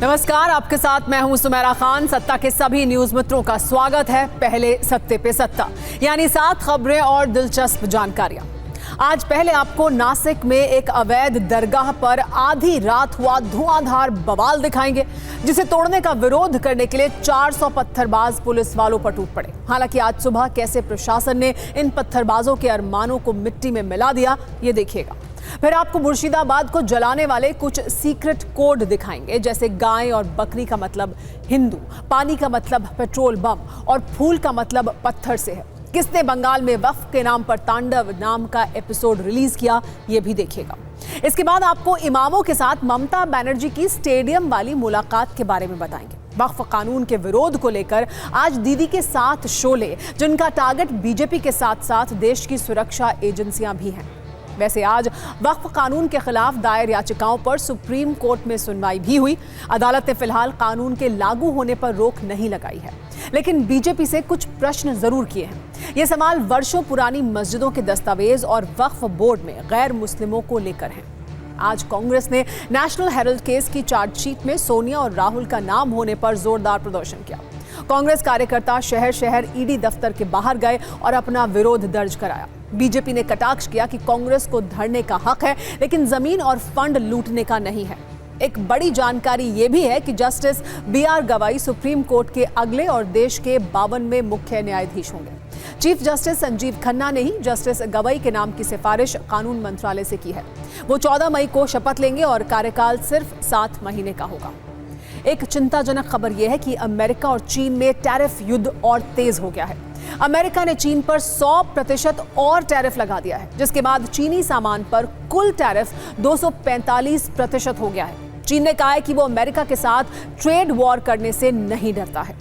नमस्कार, आपके साथ मैं हूं सुमेरा खान। सत्ता के सभी न्यूज मित्रों का स्वागत है। पहले सत्ते पे सत्ता, यानी 7 खबरें और दिलचस्प जानकारियां। आज पहले आपको नासिक में एक अवैध दरगाह पर आधी रात हुआ धुआंधार बवाल दिखाएंगे, जिसे तोड़ने का विरोध करने के लिए 400 पत्थरबाज पुलिस वालों पर टूट पड़े। हालांकि आज सुबह कैसे प्रशासन ने इन पत्थरबाजों के अरमानों को मिट्टी में मिला दिया, ये देखिएगा। फिर आपको मुर्शिदाबाद को जलाने वाले कुछ सीक्रेट कोड दिखाएंगे, जैसे गाय और बकरी का मतलब हिंदू, पानी का मतलब पेट्रोल बम और फूल का मतलब पत्थर से है। किसने बंगाल में वक्फ के नाम पर तांडव नाम का एपिसोड रिलीज किया, ये भी देखिएगा। इसके बाद आपको इमामों के साथ ममता बनर्जी की स्टेडियम वाली मुलाकात के बारे में बताएंगे। वक्फ कानून के विरोध को लेकर आज दीदी के 7 शोले, जिनका टारगेट बीजेपी के साथ साथ देश की सुरक्षा एजेंसियां भी हैं। वैसे आज वक्फ कानून के खिलाफ दायर याचिकाओं पर सुप्रीम कोर्ट में सुनवाई भी हुई। अदालत ने फिलहाल कानून के लागू होने पर रोक नहीं लगाई है, लेकिन बीजेपी से कुछ प्रश्न जरूर किए हैं। ये सवाल वर्षों पुरानी मस्जिदों के दस्तावेज और वक्फ बोर्ड में गैर मुस्लिमों को लेकर हैं। आज कांग्रेस ने नेशनल हेराल्ड केस की चार्जशीट में सोनिया और राहुल का नाम होने पर जोरदार प्रदर्शन किया। कांग्रेस कार्यकर्ता शहर शहर ईडी दफ्तर के बाहर गए और अपना विरोध दर्ज कराया। बीजेपी ने कटाक्ष किया कि कांग्रेस को धरने का हक है, लेकिन जमीन और फंड लूटने का नहीं है। एक बड़ी जानकारी यह भी है कि जस्टिस बीआर गवाई सुप्रीम कोर्ट के अगले और देश के 52वें मुख्य न्यायाधीश होंगे। चीफ जस्टिस संजीव खन्ना ने ही जस्टिस गवाई के नाम की सिफारिश कानून मंत्रालय से की है। वो 14 मई को शपथ लेंगे और कार्यकाल सिर्फ 7 महीने का होगा। एक चिंताजनक खबर यह है कि अमेरिका और चीन में टैरिफ युद्ध और तेज हो गया है। अमेरिका ने चीन पर 100% और टैरिफ लगा दिया है, जिसके बाद चीनी सामान पर कुल टैरिफ 245% हो गया है। चीन ने कहा है कि वो अमेरिका के साथ ट्रेड वॉर करने से नहीं डरता है।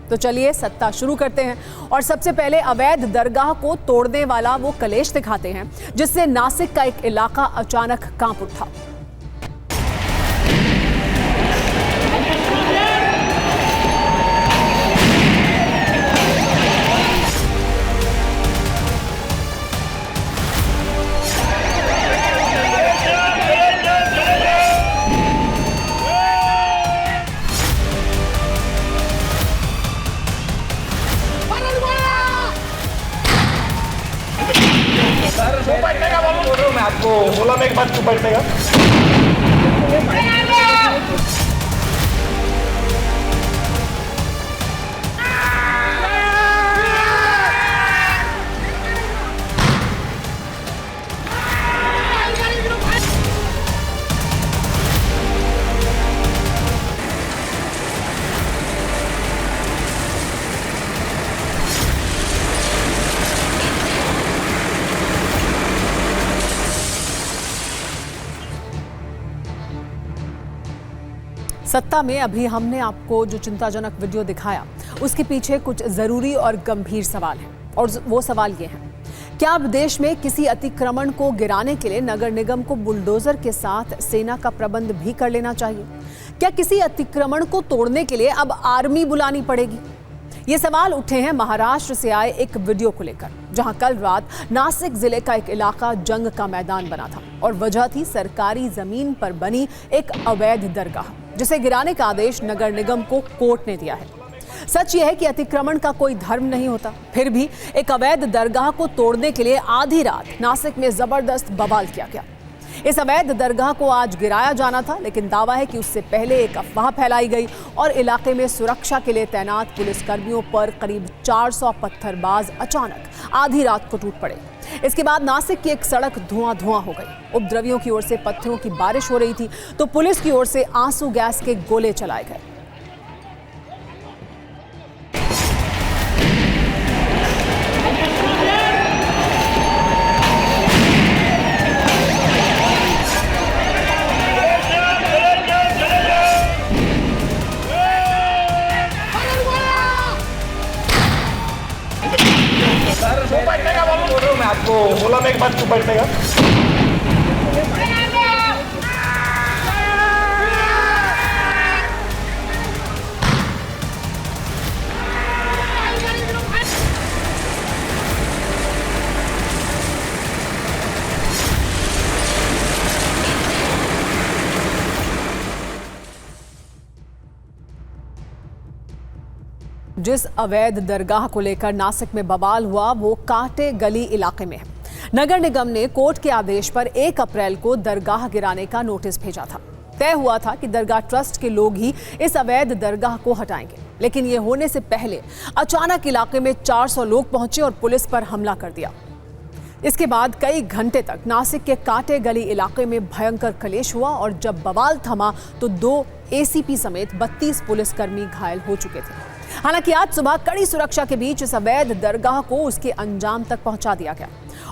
तो चलिए सत्ता शुरू करते हैं और सबसे पहले अवैध दरगाह को तोड़ने वाला वो कलेश दिखाते हैं, जिससे नासिक का एक इलाका अचानक कांप उठा। मैं आपको बोला मैं एक बार चुप बैठेगा। सत्ता में अभी हमने आपको जो चिंताजनक वीडियो दिखाया, उसके पीछे कुछ जरूरी और गंभीर सवाल हैं। और वो सवाल ये हैं, क्या अब देश में किसी अतिक्रमण को गिराने के लिए नगर निगम को बुलडोजर के साथ सेना का प्रबंध भी कर लेना चाहिए? क्या किसी अतिक्रमण को तोड़ने के लिए अब आर्मी बुलानी पड़ेगी? ये सवाल उठे हैं महाराष्ट्र से आए एक वीडियो को लेकर, जहां कल रात नासिक जिले का एक इलाका जंग का मैदान बना था और वजह थी सरकारी जमीन पर बनी एक अवैध दरगाह, जिसे गिराने का आदेश नगर निगम को कोर्ट ने दिया है। सच यह है कि अतिक्रमण का कोई धर्म नहीं होता, फिर भी एक अवैध दरगाह को तोड़ने के लिए आधी रात नासिक में जबरदस्त बवाल किया गया। इस अवैध दरगाह को आज गिराया जाना था, लेकिन दावा है कि उससे पहले एक अफवाह फैलाई गई और इलाके में सुरक्षा के लिए तैनात पुलिसकर्मियों पर करीब 400 पत्थरबाज अचानक आधी रात को टूट पड़े। इसके बाद नासिक की एक सड़क धुआं हो गई। उपद्रवियों की ओर से पत्थरों की बारिश हो रही थी, तो पुलिस की ओर से आंसू गैस के गोले चलाए गए। मैं आपको बोला मैं एक बार चुप बैठेगा। जिस अवैध दरगाह को लेकर नासिक में बवाल हुआ वो कांटे गली इलाके में है। नगर निगम ने कोर्ट के आदेश पर 1 अप्रैल को दरगाह गिराने का नोटिस भेजा था। तय हुआ था कि दरगाह ट्रस्ट के लोग ही इस अवैध दरगाह को हटाएंगे, लेकिन ये होने से पहले अचानक इलाके में 400 लोग पहुंचे और पुलिस पर हमला कर दिया। इसके बाद कई घंटे तक नासिक के कांटे गली इलाके में भयंकर कलेश हुआ और जब बवाल थमा तो 2 एसीपी समेत 32 पुलिसकर्मी घायल हो चुके थे। हालांकि आज सुबह कड़ी सुरक्षा के बीच इस अवैध दरगाह को उसके अंजाम तक पहुंचा दिया गया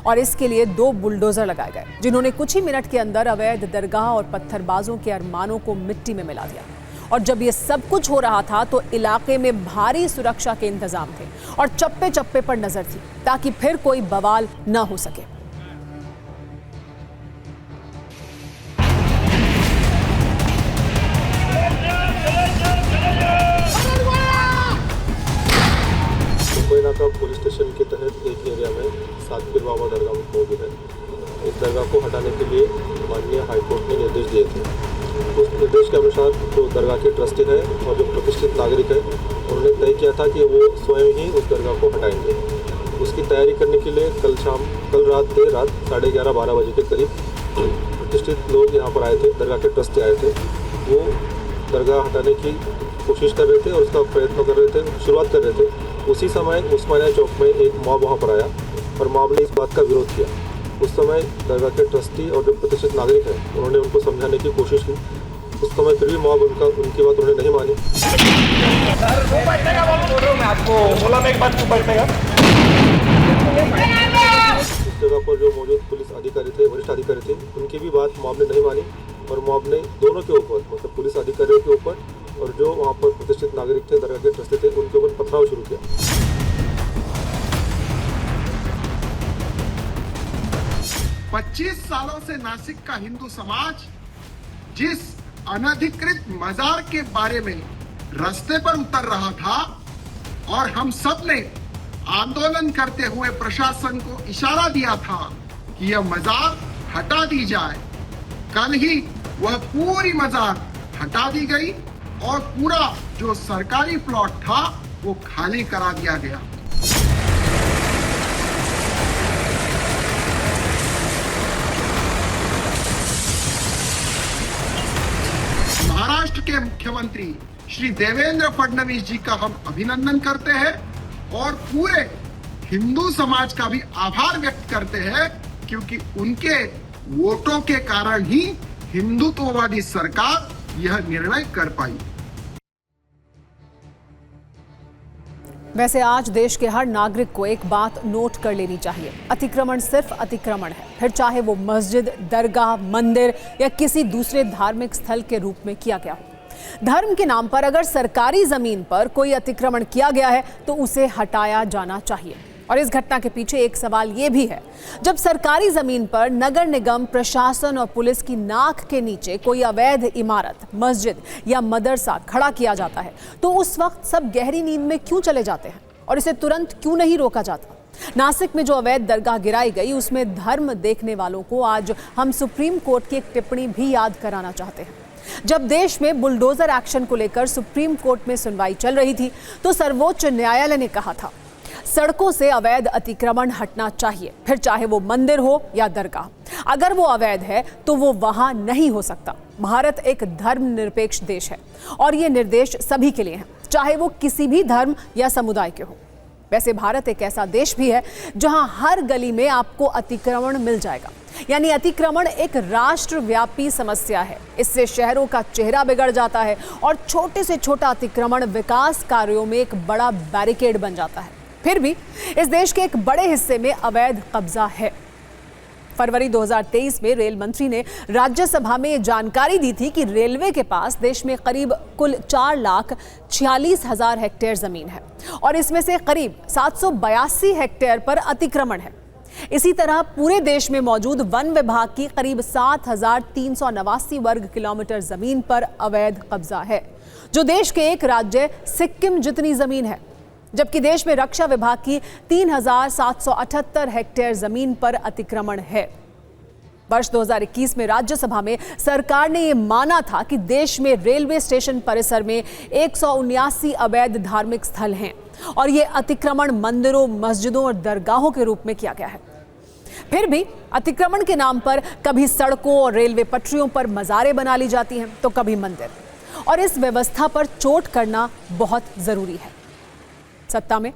और इसके लिए 2 बुलडोजर लगाए गए, जिन्होंने कुछ ही मिनट के अंदर अवैध दरगाह और पत्थरबाजों के अरमानों को मिट्टी में मिला दिया। और जब ये सब कुछ हो रहा था तो इलाके में भारी सुरक्षा के इंतजाम थे और चप्पे चप्पे पर नजर थी ताकि फिर कोई बवाल न हो सके। मुंबई पुलिस स्टेशन के तहत एक एरिया में 7 पीर बाबा दरगाह मौजूद है। इस दरगाह को हटाने के लिए माननीय हाईकोर्ट ने निर्देश दिए थे। उस निर्देश के अनुसार जो दरगाह के ट्रस्टी है और जो प्रतिष्ठित नागरिक है उन्होंने तय किया था कि वो स्वयं ही उस दरगाह को हटाएंगे। उसकी तैयारी करने के लिए कल रात 11:30-12 बजे के करीब प्रतिष्ठित लोग यहाँ पर आए थे, दरगाह के ट्रस्टी आए थे। वो दरगाह हटाने की कोशिश कर रहे थे और उसका प्रयत्न कर रहे थे, शुरुआत कर रहे थे। उसी समय उस्मानिया चौक में एक मॉब वहाँ पर आया और मॉब ने इस बात का विरोध किया। उस समय दरगाह के ट्रस्टी और जो प्रतिष्ठित नागरिक हैं उन्होंने उनको समझाने की कोशिश की। उस समय फिर भी मॉब उनकी बात उन्होंने नहीं मानी। सर वो बैठेगा, बोल रहा हूं मैं आपको, बोला मैं एक बात को बैठेगा। उस जगह पर जो मौजूद पुलिस अधिकारी थे, वरिष्ठ अधिकारी थे, उनकी भी बात मॉब ने नहीं मानी और मॉब ने दोनों के ऊपर, मतलब पुलिस अधिकारियों के ऊपर और जो वहाँ पर प्रतिष्ठित नागरिक थे, दरगाह के ट्रस्टी थे, उनके ऊपर पथराव शुरू किया। 25 सालों से नासिक का हिंदू समाज जिस अनधिकृत मजार के बारे में रास्ते पर उतर रहा था और हम सब ने आंदोलन करते हुए प्रशासन को इशारा दिया था कि यह मजार हटा दी जाए, कल ही वह पूरी मजार हटा दी गई और पूरा जो सरकारी प्लॉट था वो खाली करा दिया गया। महाराष्ट्र के मुख्यमंत्री श्री देवेंद्र फडणवीस जी का हम अभिनंदन करते हैं और पूरे हिंदू समाज का भी आभार व्यक्त करते हैं, क्योंकि उनके वोटों के कारण ही हिंदुत्ववादी सरकार यह निर्णय कर पाई। वैसे आज देश के हर नागरिक को एक बात नोट कर लेनी चाहिए, अतिक्रमण सिर्फ अतिक्रमण है, फिर चाहे वो मस्जिद, दरगाह, मंदिर या किसी दूसरे धार्मिक स्थल के रूप में किया गया हो। धर्म के नाम पर अगर सरकारी जमीन पर कोई अतिक्रमण किया गया है तो उसे हटाया जाना चाहिए। और इस घटना के पीछे एक सवाल ये भी है, जब सरकारी जमीन पर नगर निगम, प्रशासन और पुलिस की नाक के नीचे कोई अवैध इमारत, मस्जिद या मदरसा खड़ा किया जाता है तो उस वक्त सब गहरी नींद में क्यों चले जाते हैं और इसे तुरंत क्यों नहीं रोका जाता? नासिक में जो अवैध दरगाह गिराई गई उसमें धर्म देखने वालों को आज हम सुप्रीम कोर्ट की एक टिप्पणी भी याद कराना चाहते हैं। जब देश में बुलडोजर एक्शन को लेकर सुप्रीम कोर्ट में सुनवाई चल रही थी तो सर्वोच्च न्यायालय ने कहा था सड़कों से अवैध अतिक्रमण हटना चाहिए, फिर चाहे वो मंदिर हो या दरगाह। अगर वो अवैध है तो वो वहां नहीं हो सकता। भारत एक धर्मनिरपेक्ष देश है और ये निर्देश सभी के लिए हैं, चाहे वो किसी भी धर्म या समुदाय के हो। वैसे भारत एक ऐसा देश भी है जहां हर गली में आपको अतिक्रमण मिल जाएगा, यानी अतिक्रमण एक राष्ट्रव्यापी समस्या है। इससे शहरों का चेहरा बिगड़ जाता है और छोटे से छोटा अतिक्रमण विकास कार्यों में एक बड़ा बैरिकेड बन जाता है। फिर भी इस देश के एक बड़े हिस्से में अवैध कब्जा है। फरवरी 2023 में रेल मंत्री ने राज्यसभा में ये जानकारी दी थी कि रेलवे के पास देश में करीब कुल 4,46,000 हेक्टेयर जमीन है और इसमें से करीब 782 हेक्टेयर पर अतिक्रमण है। इसी तरह पूरे देश में मौजूद वन विभाग की करीब 7,389 वर्ग किलोमीटर जमीन पर अवैध कब्जा है, जो देश के एक राज्य सिक्किम जितनी जमीन है। जबकि देश में रक्षा विभाग की 3,778 हेक्टेयर जमीन पर अतिक्रमण है। वर्ष 2021 में राज्यसभा में सरकार ने यह माना था कि देश में रेलवे स्टेशन परिसर में 179 अवैध धार्मिक स्थल हैं और ये अतिक्रमण मंदिरों, मस्जिदों और दरगाहों के रूप में किया गया है। फिर भी अतिक्रमण के नाम पर कभी सड़कों और रेलवे पटरियों पर मज़ारें बना ली जाती हैं तो कभी मंदिर, और इस व्यवस्था पर चोट करना बहुत जरूरी है। सत्ता में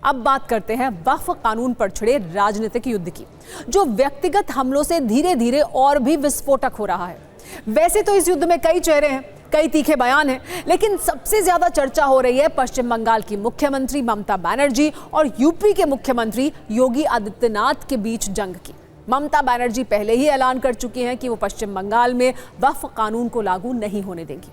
अब बात करते हैं वक्फ कानून पर छिड़े राजनीतिक युद्ध की, जो व्यक्तिगत हमलों से धीरे धीरे और भी विस्फोटक हो रहा है। वैसे तो इस युद्ध में कई चेहरे हैं, कई तीखे बयान हैं, लेकिन सबसे ज्यादा चर्चा हो रही है पश्चिम बंगाल की मुख्यमंत्री ममता बनर्जी और यूपी के मुख्यमंत्री योगी आदित्यनाथ के बीच जंग की। ममता बनर्जी पहले ही ऐलान कर चुकी हैं कि वो पश्चिम बंगाल में वक्फ कानून को लागू नहीं होने देंगी।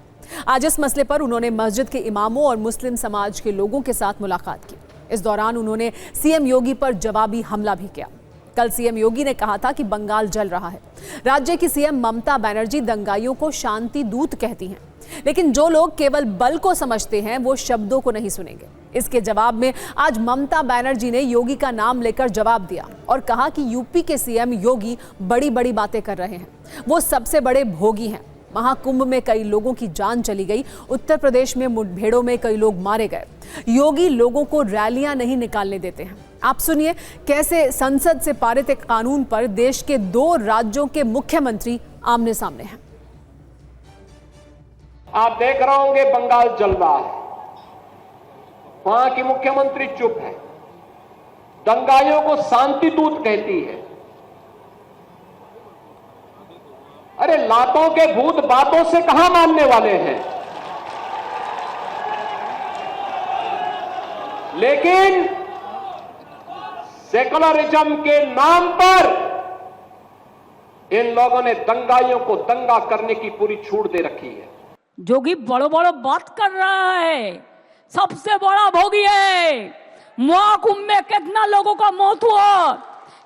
आज इस मसले पर उन्होंने मस्जिद के इमामों और मुस्लिम समाज के लोगों के साथ मुलाकात की। इस दौरान उन्होंने सीएम योगी पर जवाबी हमला भी किया। कल सीएम योगी ने कहा था कि बंगाल जल रहा है। राज्य की सीएम ममता बनर्जी दंगाइयों को शांति दूत कहती हैं, लेकिन जो लोग केवल बल को समझते हैं वो शब्दों को नहीं सुनेंगे। इसके जवाब में आज ममता बनर्जी ने योगी का नाम लेकर जवाब दिया और कहा कि यूपी के सीएम योगी बड़ी बड़ी बातें कर रहे हैं, वो सबसे बड़े भोगी हैं। महाकुंभ में कई लोगों की जान चली गई, उत्तर प्रदेश में मुठभेड़ों में कई लोग मारे गए। योगी लोगों को रैलियां नहीं निकालने देते हैं। आप सुनिए कैसे संसद से पारित एक कानून पर देश के 2 राज्यों के मुख्यमंत्री आमने सामने हैं। आप देख रहे होंगे बंगाल जल रहा है, वहां की मुख्यमंत्री चुप है, दंगाइयों को शांति दूत कहती है। अरे लातों के भूत बातों से कहां मानने वाले हैं। लेकिन सेकुलरिज्म के नाम पर इन लोगों ने दंगाइयों को दंगा करने की पूरी छूट दे रखी है। जोगी बड़ो बड़ो बात कर रहा है, सबसे बड़ा भोगी है। महाकुंभ में कितना लोगों का मौत हुआ,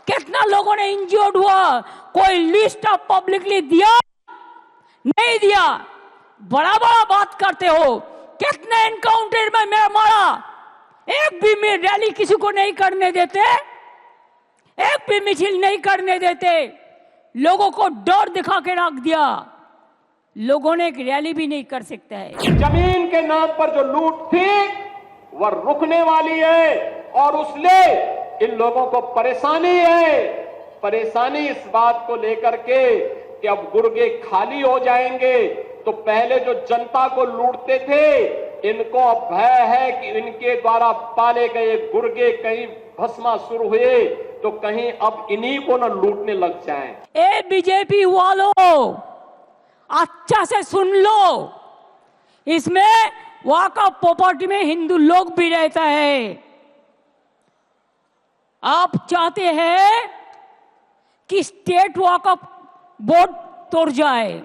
कितना लोगों ने इंजर्ड हुआ, कोई लिस्ट ऑफ पब्लिकली दिया नहीं दिया। बड़ा बड़ा बात करते हो, कितने एनकाउंटर में मैं मारा, एक भी में रैली किसी को नहीं करने देते, एक भी मिছিল नहीं करने देते, लोगों को डर दिखा के रख दिया। लोगों ने एक रैली भी नहीं कर सकता है। जमीन के नाम पर जो लूट थी वह रुकने वाली है और उसले इन लोगों को परेशानी है। परेशानी इस बात को लेकर के कि अब गुर्गे खाली हो जाएंगे। तो पहले जो जनता को लूटते थे, इनको अब भय है कि इनके द्वारा पाले गए गुर्गे कहीं भस्मासुर हुए तो कहीं अब इन्हीं को न लूटने लग जाएं। ए बीजेपी वालों, अच्छा से सुन लो, इसमें वक़्फ़ प्रॉपर्टी में हिंदू लोग भी रहता है। आप चाहते हैं कि स्टेट वक़्फ़ बोर्ड तोड़ जाए,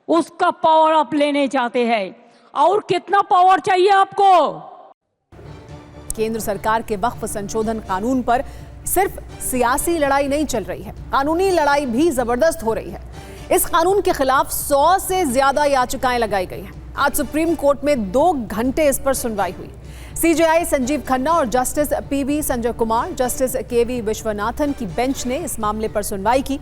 उसका पावर आप लेने चाहते हैं। और कितना पावर चाहिए आपको? केंद्र सरकार के वक्फ संशोधन कानून पर सिर्फ सियासी लड़ाई नहीं चल रही है, कानूनी लड़ाई भी जबरदस्त हो रही है। इस कानून के खिलाफ 100 से ज्यादा याचिकाएं लगाई गई हैं। आज सुप्रीम कोर्ट में 2 घंटे इस पर सुनवाई हुई। सीजेआई संजीव खन्ना और justice PV Sanjay Kumar, justice KV Viswanathan की बेंच ने इस मामले पर सुनवाई की।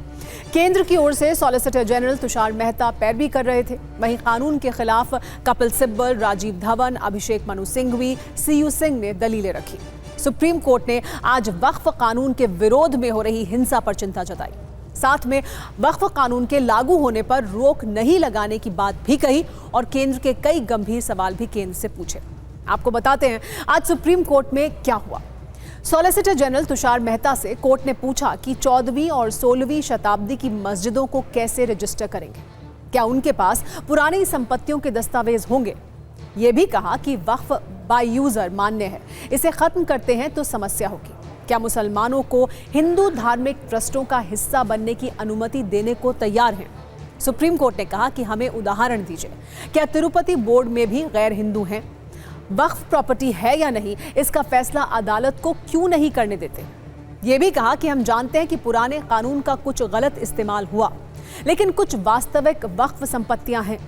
केंद्र की ओर से सॉलिसिटर जनरल तुषार मेहता पैरवी कर रहे थे। वहीं कानून के खिलाफ कपिल सिब्बल, राजीव धवन, अभिषेक मनु सिंघवी, सीयू सिंह ने दलीलें रखी। सुप्रीम कोर्ट ने आज वक्फ कानून के विरोध में हो रही हिंसा पर चिंता जताई। साथ में वक्फ कानून के लागू होने पर रोक नहीं लगाने की बात भी कही और केंद्र के कई गंभीर सवाल भी केंद्र से पूछे। आपको बताते हैं आज सुप्रीम कोर्ट में क्या हुआ। सॉलिसिटर जनरल तुषार मेहता से कोर्ट ने पूछा कि 14वीं और 16वीं शताब्दी की मस्जिदों को कैसे रजिस्टर करेंगे, क्या उनके पास पुरानी संपत्तियों के दस्तावेज होंगे। यह भी कहा कि वक्फ बाय यूजर मान्य है, इसे खत्म करते हैं तो समस्या होगी। क्या मुसलमानों को हिंदू धार्मिक ट्रस्टों का हिस्सा बनने की अनुमति देने को तैयार हैं। सुप्रीम कोर्ट ने कहा कि हमें उदाहरण दीजिए, क्या तिरुपति बोर्ड में भी गैर हिंदू हैं? वक्फ प्रॉपर्टी है या नहीं, इसका फैसला अदालत को क्यों नहीं करने देते। ये भी कहा कि हम जानते हैं कि पुराने कानून का कुछ गलत इस्तेमाल हुआ, लेकिन कुछ वास्तविक वक्फ संपत्तियां हैं।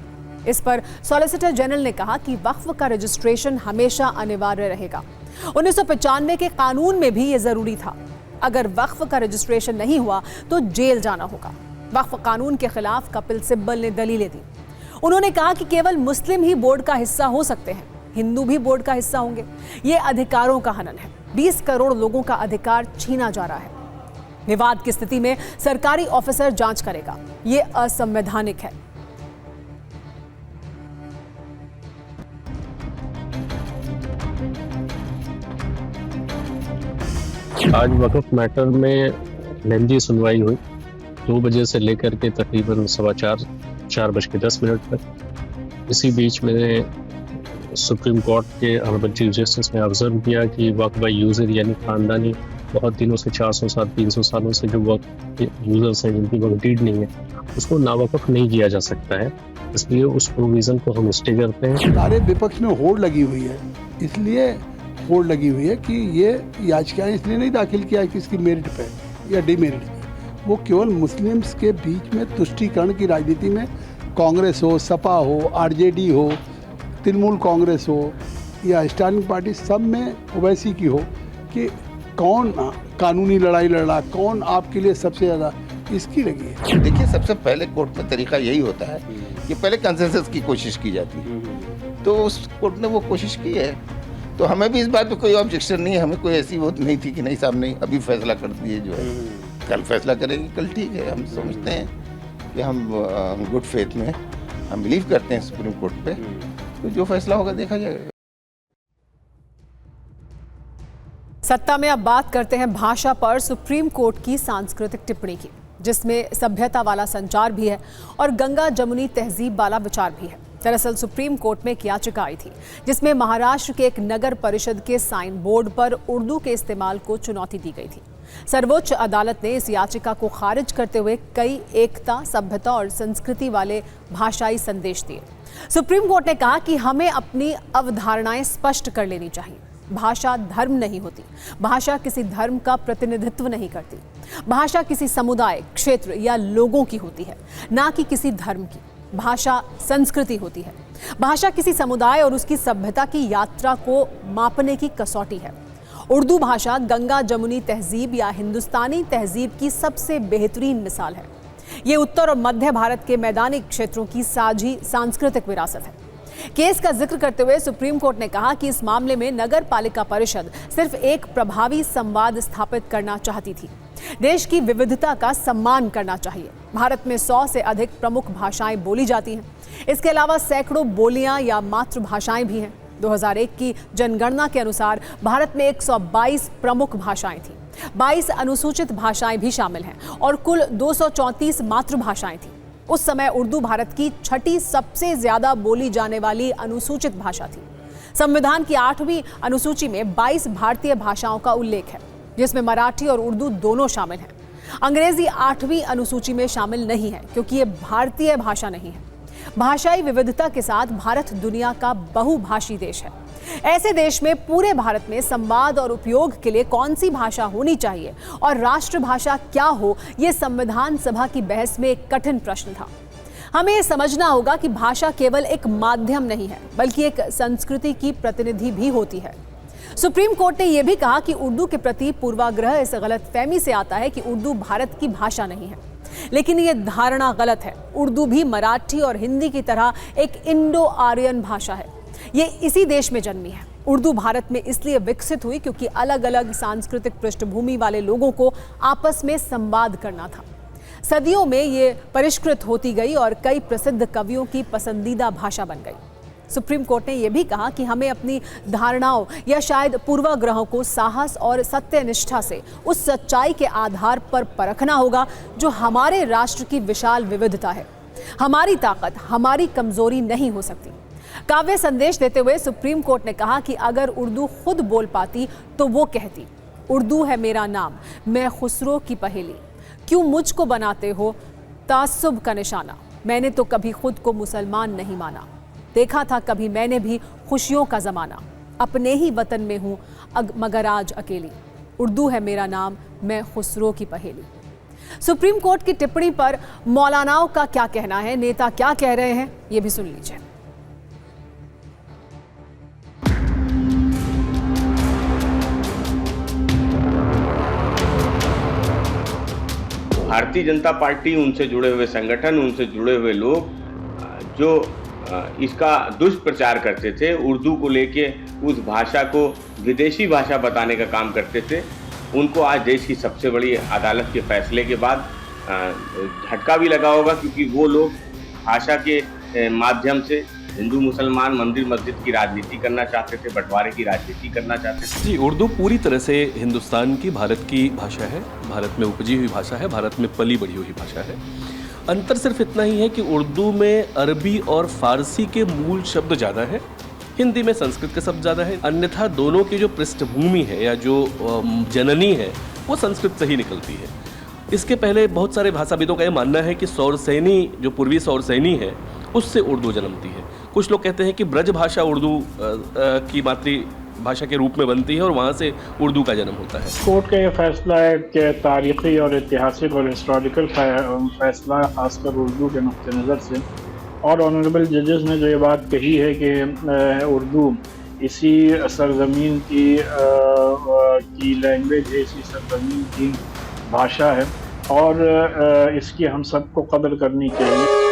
इस पर सॉलिसिटर जनरल ने कहा कि वक्फ का रजिस्ट्रेशन हमेशा अनिवार्य रहेगा। 1995 के कानून में भी ये जरूरी था। अगर वक्फ का रजिस्ट्रेशन नहीं हुआ तो जेल जाना होगा। वक्फ कानून के खिलाफ कपिल सिब्बल ने दलीलें दी। उन्होंने कहा कि केवल मुस्लिम ही बोर्ड का हिस्सा हो सकते हैं, हिंदू भी बोर्ड का हिस्सा होंगे। ये अधिकारों का हनन है। 20 करोड़ लोगों का अधिकार छीना जा रहा है। विवाद की स्थिति में सरकारी ऑफिसर जांच करेगा, ये असंवैधानिक है। आज वक्फ मैटर में लंबी सुनवाई हुई, 2 बजे से लेकर के तकरीबन 4:10 तक। इसी बीच में सुप्रीम कोर्ट के ऑनरेबल चीफ जस्टिस ने ऑब्जर्व किया कि वक्फ बाय यूजर यानी खानदानी बहुत दिनों से 400 साल 300 सालों से जो वक्फ यूजर्स हैं जिनकी वक्फ डीड नहीं है, उसको नावकफ नहीं किया जा सकता है। इसलिए उस प्रोविजन को हम स्टे करते हैं। सारे विपक्ष में होड़ लगी हुई है, इसलिए होड़ लगी हुई है कि ये याचिकाएं इसलिए नहीं दाखिल किया कि इसकी मेरिट पे या डिमेरिट पे। वो केवल मुस्लिम्स के बीच में तुष्टीकरण की राजनीति में कांग्रेस हो, सपा हो, आरजेडी हो, तृणमूल कांग्रेस हो या स्टैंडिंग पार्टी, सब में ओवैसी की हो कि कौन कानूनी लड़ाई लड़ रहा, कौन आपके लिए सबसे ज़्यादा, इसकी लगी है। देखिए, सबसे पहले कोर्ट में तरीका यही होता है कि पहले कंसेंसस की कोशिश की जाती है, तो उस कोर्ट ने वो कोशिश की है। तो हमें भी इस बात पे कोई ऑब्जेक्शन नहीं है, हमें कोई ऐसी वो नहीं थी कि नहीं साहब नहीं अभी फैसला कर दिए, जो है कल फैसला करेंगे, कल ठीक है। हम समझते हैं कि हम गुड फेथ में हम बिलीव करते हैं सुप्रीम कोर्ट पे, तो जो फैसला होगा देखा जाएगा। सत्ता में अब बात करते हैं भाषा पर सुप्रीम कोर्ट की सांस्कृतिक टिप्पणी की, जिसमें सभ्यता वाला संचार भी है और गंगा जमुनी तहजीब वाला विचार भी है। दरअसल सुप्रीम कोर्ट में एक याचिका आई थी जिसमें महाराष्ट्र के एक नगर परिषद के साइन बोर्ड पर उर्दू के इस्तेमाल को चुनौती दी गई थी। सर्वोच्च अदालत ने इस याचिका को खारिज करते हुए कई एकता, सभ्यता और संस्कृति वाले भाषाई संदेश दिए। सुप्रीम कोर्ट ने कहा कि हमें अपनी अवधारणाएं स्पष्ट कर लेनी चाहिए। भाषा धर्म नहीं होती, भाषा किसी धर्म का प्रतिनिधित्व नहीं करती। भाषा किसी समुदाय, क्षेत्र या लोगों की होती है, ना कि किसी धर्म की। भाषा संस्कृति होती है। भाषा किसी समुदाय और उसकी सभ्यता की यात्रा को मापने की कसौटी है। उर्दू भाषा गंगा जमुनी तहजीब या हिंदुस्तानी तहजीब की सबसे बेहतरीन मिसाल है। ये उत्तर और मध्य भारत के मैदानी क्षेत्रों की साझी सांस्कृतिक विरासत है। केस का जिक्र करते हुए सुप्रीम कोर्ट ने कहा कि इस मामले में नगर पालिका परिषद सिर्फ एक प्रभावी संवाद स्थापित करना चाहती थी। देश की विविधता का सम्मान करना चाहिए। भारत में 100 से अधिक प्रमुख भाषाएं बोली जाती हैं। इसके अलावा सैकड़ों बोलियां या मातृभाषाएं भी हैं। 2001 की जनगणना के अनुसार भारत में 122 प्रमुख भाषाएं थीं। 22 अनुसूचित भाषाएं भी शामिल हैं और कुल 234 मातृभाषाएं थीं। उस समय उर्दू भारत की 6ठी सबसे ज्यादा बोली जाने वाली अनुसूचित भाषा थी। संविधान की 8वीं अनुसूची में 22 भारतीय भाषाओं का उल्लेख है, जिसमें मराठी और उर्दू दोनों शामिल हैं। अंग्रेजी 8वीं अनुसूची में शामिल नहीं है क्योंकि ये भारतीय भाषा नहीं है। भाषाई विविधता के साथ भारत दुनिया का बहुभाषी देश है। ऐसे देश में पूरे भारत में संवाद और उपयोग के लिए कौन सी भाषा होनी चाहिए और राष्ट्रभाषा क्या हो, ये संविधान सभा की बहस में एक कठिन प्रश्न था। हमें यह समझना होगा कि भाषा केवल एक माध्यम नहीं है, बल्कि एक संस्कृति की प्रतिनिधि भी होती है। सुप्रीम कोर्ट ने यह भी कहा कि उर्दू के प्रति पूर्वाग्रह इस गलतफहमी से आता है कि उर्दू भारत की भाषा नहीं है, लेकिन यह धारणा गलत है। उर्दू भी मराठी और हिंदी की तरह एक इंडो आर्यन भाषा है। ये इसी देश में जन्मी है। उर्दू भारत में इसलिए विकसित हुई क्योंकि अलग अलग सांस्कृतिक पृष्ठभूमि वाले लोगों को आपस में संवाद करना था। सदियों में ये परिष्कृत होती गई और कई प्रसिद्ध कवियों की पसंदीदा भाषा बन गई। सुप्रीम कोर्ट ने यह भी कहा कि हमें अपनी धारणाओं या शायद पूर्वाग्रहों को साहस और सत्यनिष्ठा से उस सच्चाई के आधार पर परखना होगा जो हमारे राष्ट्र की विशाल विविधता है। हमारी ताकत हमारी कमजोरी नहीं हो सकती। काव्य संदेश देते हुए सुप्रीम कोर्ट ने कहा कि अगर उर्दू खुद बोल पाती तो वो कहती, उर्दू है मेरा नाम, मैं खुसरो की पहेली, क्यों मुझको बनाते हो तासुब का निशाना, मैंने तो कभी खुद को मुसलमान नहीं माना, देखा था कभी मैंने भी खुशियों का ज़माना, अपने ही वतन में हूँ मगर आज अकेली, उर्दू है मेरा नाम, मैं खुसरो की पहेली। सुप्रीम कोर्ट की टिप्पणी पर मौलानाओं का क्या कहना है, नेता क्या कह रहे हैं, ये भी सुन लीजिए। भारतीय जनता पार्टी, उनसे जुड़े हुए संगठन, उनसे जुड़े हुए लोग जो इसका दुष्प्रचार करते थे, उर्दू को लेके उस भाषा को विदेशी भाषा बताने का काम करते थे, उनको आज देश की सबसे बड़ी अदालत के फैसले के बाद झटका भी लगा होगा, क्योंकि वो लोग भाषा के माध्यम से हिंदू मुसलमान, मंदिर मस्जिद की राजनीति करना चाहते थे, बंटवारे की राजनीति करना चाहते थे। जी, उर्दू पूरी तरह से हिंदुस्तान की, भारत की भाषा है, भारत में उपजी हुई भाषा है, भारत में पली बढ़ी हुई भाषा है। अंतर सिर्फ इतना ही है कि उर्दू में अरबी और फारसी के मूल शब्द ज़्यादा है, हिंदी में संस्कृत के शब्द ज़्यादा है। अन्यथा दोनों की जो पृष्ठभूमि है या जो जननी है वो संस्कृत से ही निकलती है। इसके पहले बहुत सारे भाषाविदों का ये मानना है कि सौरसैनी, जो पूर्वी सौरसैनी है, उससे उर्दू जन्मती है। कुछ लोग कहते हैं कि ब्रज भाषा उर्दू की मातृभाषा के रूप में बनती है और वहाँ से उर्दू का जन्म होता है। कोर्ट का ये फैसला है कि तारीख़ी और ऐतिहासिक और हिस्टोरिकल फैसला खासकर उर्दू के नुक्ते नज़र से, और ऑनरेबल जजेस ने जो ये बात कही है कि उर्दू इसी सरजमीन की लैंग्वेज है, इसी सरजमीन की भाषा है और इसकी हम सबको कदर करनी चाहिए।